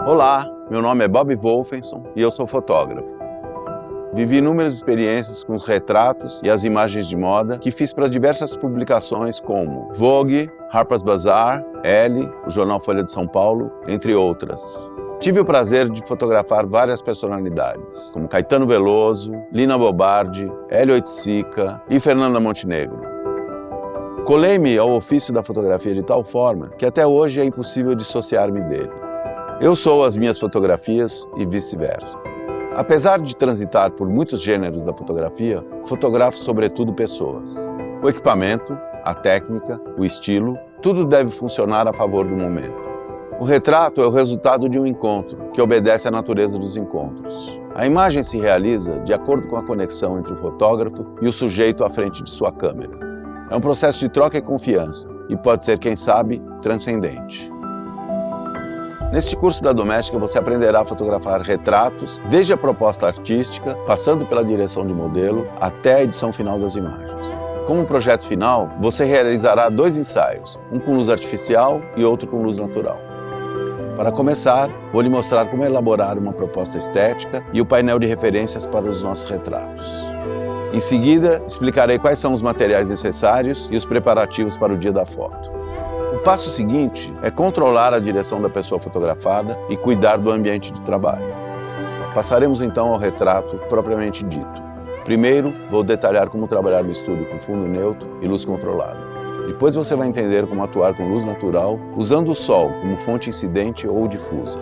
Olá, meu nome é Bob Wolfenson e eu sou fotógrafo. Vivi inúmeras experiências com os retratos e as imagens de moda que fiz para diversas publicações como Vogue, Harper's Bazaar, Elle, o jornal Folha de São Paulo, entre outras. Tive o prazer de fotografar várias personalidades, como Caetano Veloso, Lina Bobardi, Hélio Oiticica e Fernanda Montenegro. Colei-me ao ofício da fotografia de tal forma que até hoje é impossível dissociar-me dele. Eu sou as minhas fotografias e vice-versa. Apesar de transitar por muitos gêneros da fotografia, fotografo sobretudo pessoas. O equipamento, a técnica, o estilo, tudo deve funcionar a favor do momento. O retrato é o resultado de um encontro, que obedece à natureza dos encontros. A imagem se realiza de acordo com a conexão entre o fotógrafo e o sujeito à frente de sua câmera. É um processo de troca e confiança, e pode ser, quem sabe, transcendente. Neste curso da Doméstica você aprenderá a fotografar retratos, desde a proposta artística, passando pela direção de modelo, até a edição final das imagens. Como projeto final, você realizará 2 ensaios, um com luz artificial e outro com luz natural. Para começar, vou lhe mostrar como elaborar uma proposta estética e o painel de referências para os nossos retratos. Em seguida, explicarei quais são os materiais necessários e os preparativos para o dia da foto. O passo seguinte é controlar a direção da pessoa fotografada e cuidar do ambiente de trabalho. Passaremos então ao retrato propriamente dito. Primeiro, vou detalhar como trabalhar no estúdio com fundo neutro e luz controlada. Depois você vai entender como atuar com luz natural, usando o sol como fonte incidente ou difusa.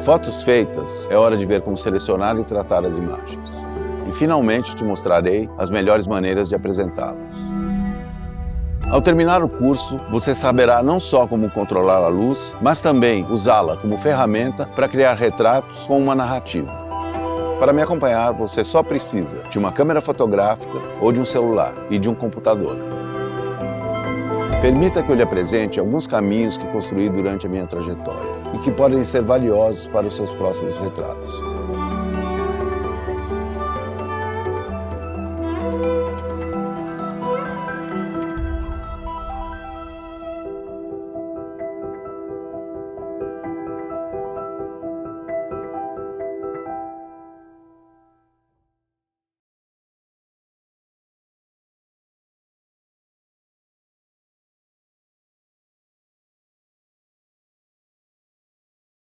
Fotos feitas, é hora de ver como selecionar e tratar as imagens. E finalmente te mostrarei as melhores maneiras de apresentá-las. Ao terminar o curso, você saberá não só como controlar a luz, mas também usá-la como ferramenta para criar retratos com uma narrativa. Para me acompanhar, você só precisa de uma câmera fotográfica ou de um celular e de um computador. Permita que eu lhe apresente alguns caminhos que construí durante a minha trajetória e que podem ser valiosos para os seus próximos retratos.